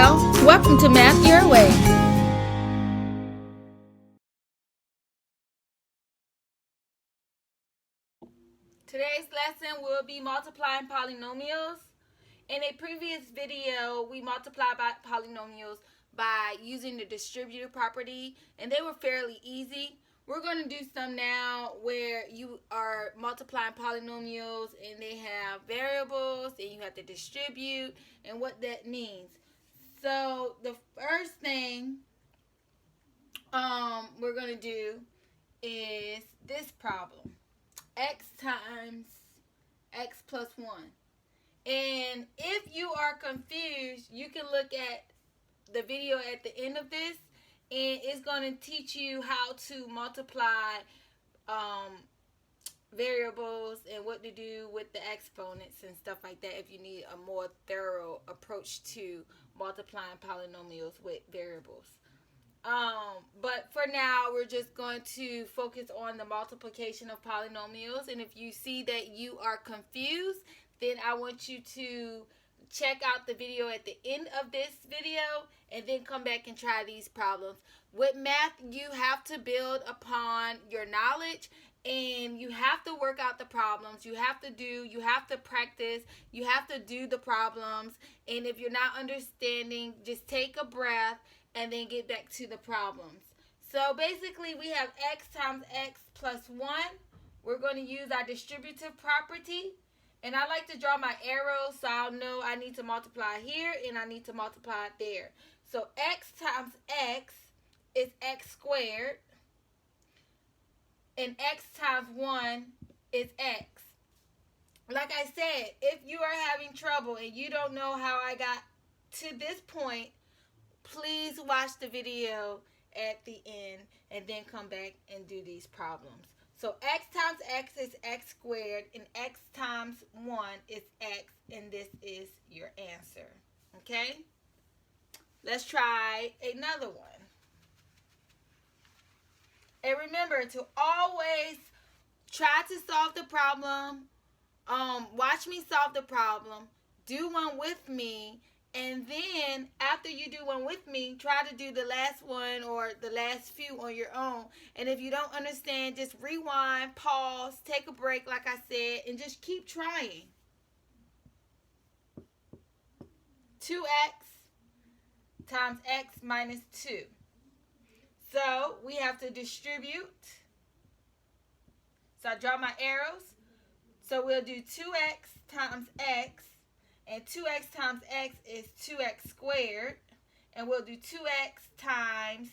Michelle. Welcome to Math Your Way. Today's lesson will be multiplying polynomials. In a previous video, we multiplied polynomials by using the distributive property, and they were fairly easy. We're going to do some now where you are multiplying polynomials and they have variables and you have to distribute and what that means. So the first thing we're going to do is this problem. X times x plus 1. And if you are confused, you can look at the video at the end of this, and it's going to teach you how to multiply variables and what to do with the exponents and stuff like that if you need a more thorough approach to multiplying polynomials with variables. But for now, we're just going to focus on the multiplication of polynomials. And if you see that you are confused, then I want you to check out the video at the end of this video and then come back and try these problems. With math, you have to build upon your knowledge and you have to work out the problems. You have to practice, you have to do the problems. And if you're not understanding, just take a breath and then get back to the problems. So basically we have x times x plus 1. We're going to use our distributive property. And I like to draw my arrows so I'll know I need to multiply here and I need to multiply there. So x times x is x squared. And x times 1 is x. Like I said, if you are having trouble and you don't know how I got to this point, please watch the video at the end and then come back and do these problems. So x times x is x squared and x times 1 is x, and this is your answer. Okay? Let's try another one. And remember to always try to solve the problem. Watch me solve the problem. Do one with me. And then after you do one with me, try to do the last one or the last few on your own. And if you don't understand, just rewind, pause, take a break like I said, and just keep trying. 2x times x minus 2. So we have to distribute. So I draw my arrows. So we'll do 2x times x. And 2x times x is 2x squared. And we'll do 2x times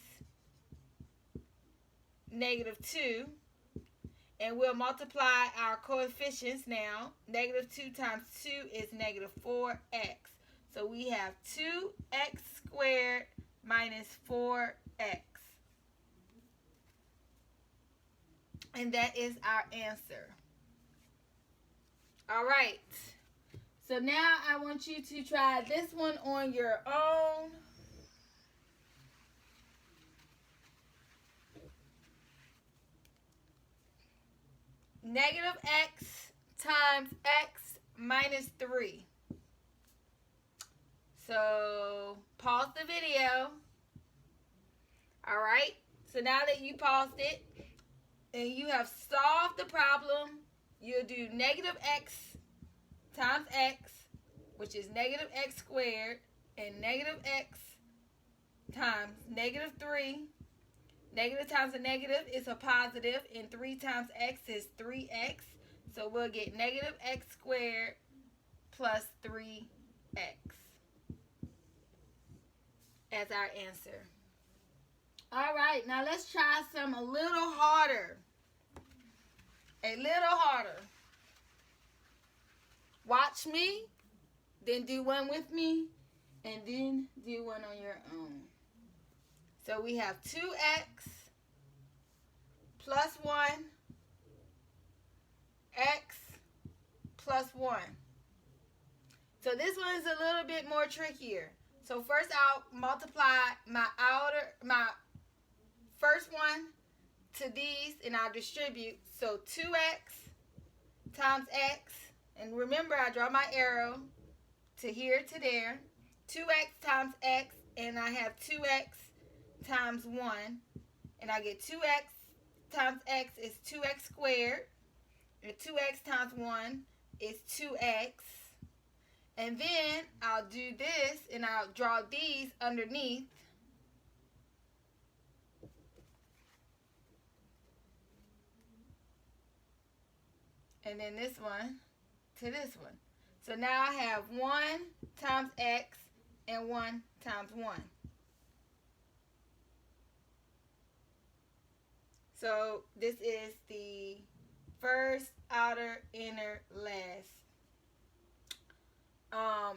negative 2. And we'll multiply our coefficients now. Negative 2 times 2 is negative 4x. So we have 2x squared minus 4x. And that is our answer. All right. So now I want you to try this one on your own. Negative x times x minus 3. So pause the video. All right. So now that you paused it and you have solved the problem, you'll do negative x times x, which is negative x squared, and negative x times negative 3. Negative times a negative is a positive, and 3 times x is 3x. So we'll get negative x squared plus 3x as our answer. All right, now let's try some a little harder. A little harder. Watch me, then do one with me, and then do one on your own. So we have 2x plus 1, x plus 1. So this one is a little bit more trickier. So first I'll multiply my first one to these, and I'll distribute. So 2x times x. And remember, I draw my arrow to here to there. 2x times x, and I have 2x times 1, and I get 2x times x is 2x squared, and 2x times 1 is 2x. And then I'll do this, and I'll draw these underneath. And then this one to this one. So now I have 1 times x and 1 times 1. So this is the first, outer, inner, last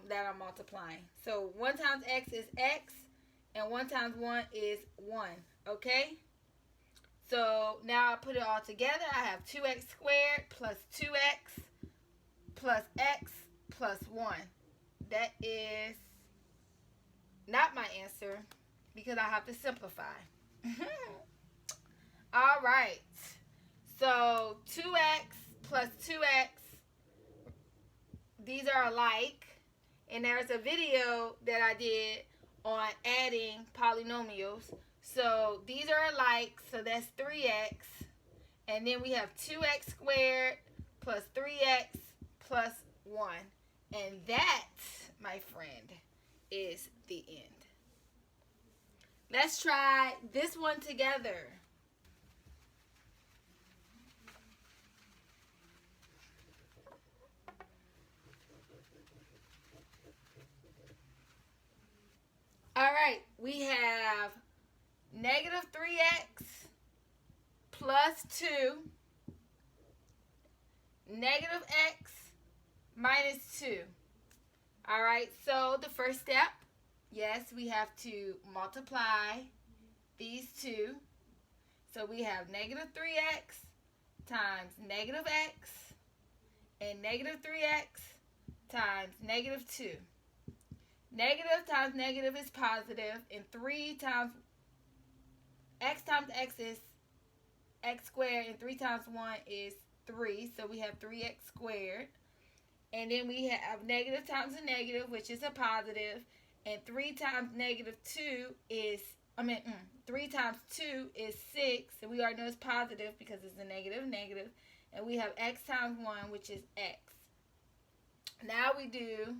that I'm multiplying. So 1 times x is x, and 1 times 1 is 1. Okay? So now I put it all together. I have 2x squared plus 2x plus x plus 1. That is not my answer because I have to simplify. All right. So 2x plus 2x, these are alike. And there's a video that I did on adding polynomials. So these are alike, so that's 3x. And then we have 2x squared plus 3x plus 1. And that, my friend, is the end. Let's try this one together. All right, we have negative 3x plus 2, negative x minus 2. All right, so the first step, yes, we have to multiply these two. So we have negative 3x times negative x and negative 3x times negative 2. Negative times negative is positive, and 3 times x is x squared, and 3 times 1 is 3. So we have 3x squared. And then we have negative times a negative, which is a positive, and 3 times negative 2 is, 3 times 2 is 6, and we already know it's positive because it's a negative, and we have x times 1, which is x. Now we do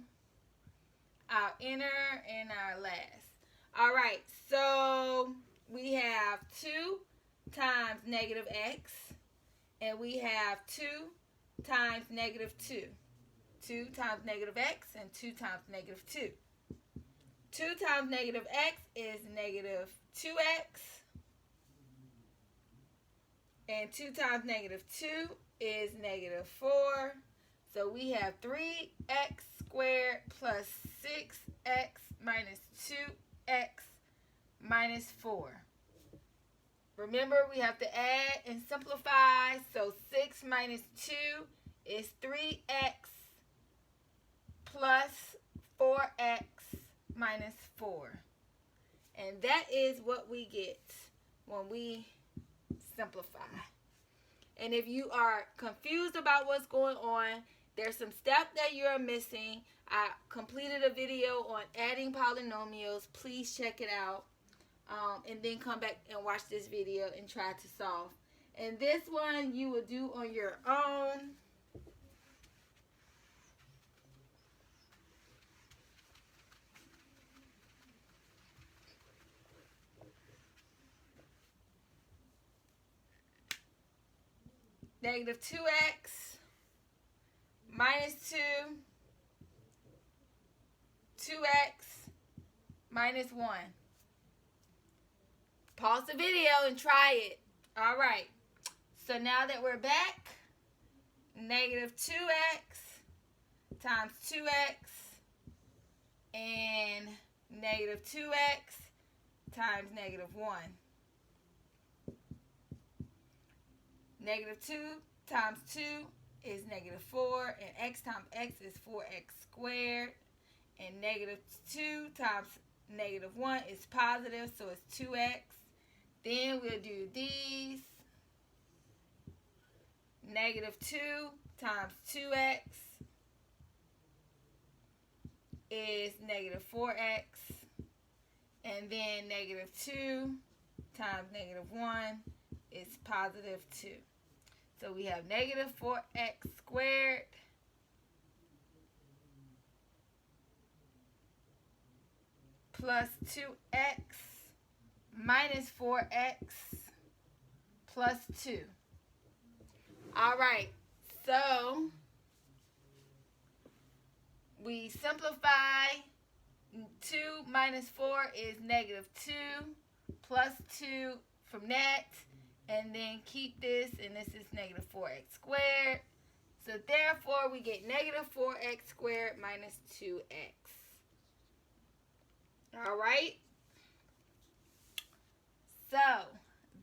our inner and our last. All right, so we have 2 times negative x, and we have 2 times negative 2. 2 times negative x and 2 times negative 2. 2 times negative x is negative 2x, and 2 times negative 2 is negative 4. So we have 3x squared plus 6x minus 2x minus 4. Remember, we have to add and simplify. So 6 minus 2 is 3x plus 4x minus 4. And that is what we get when we simplify. And if you are confused about what's going on, there's some steps that you're missing. I completed a video on adding polynomials. Please check it out. And then come back and watch this video and try to solve. And this one you will do on your own. Negative 2x minus 2, 2x minus 1. Pause the video and try it. All right. So now that we're back, negative 2x times 2x and negative 2x times negative 1. Negative 2 times 2 is negative 4, and x times x is 4x squared. And negative 2 times negative 1 is positive, so it's 2x. Then we'll do these. Negative 2 times 2x is negative 4x. And then negative 2 times negative 1 is positive 2. So we have negative 4x squared plus 2x minus 4x plus 2. All right, so we simplify. 2 minus 4 is negative 2 plus 2 from that, and then keep this, and this is negative 4x squared. So therefore we get negative 4x squared minus 2x. All right, so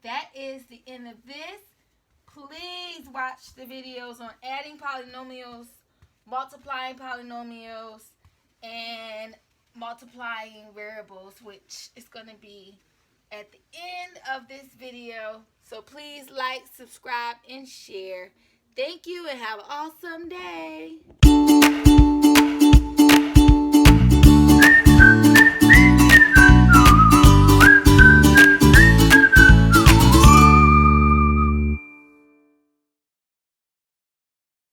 that is the end of this. Please watch the videos on adding polynomials, multiplying polynomials, and multiplying variables, which is going to be at the end of this video. So please like, subscribe, and share. Thank you, and have an awesome day.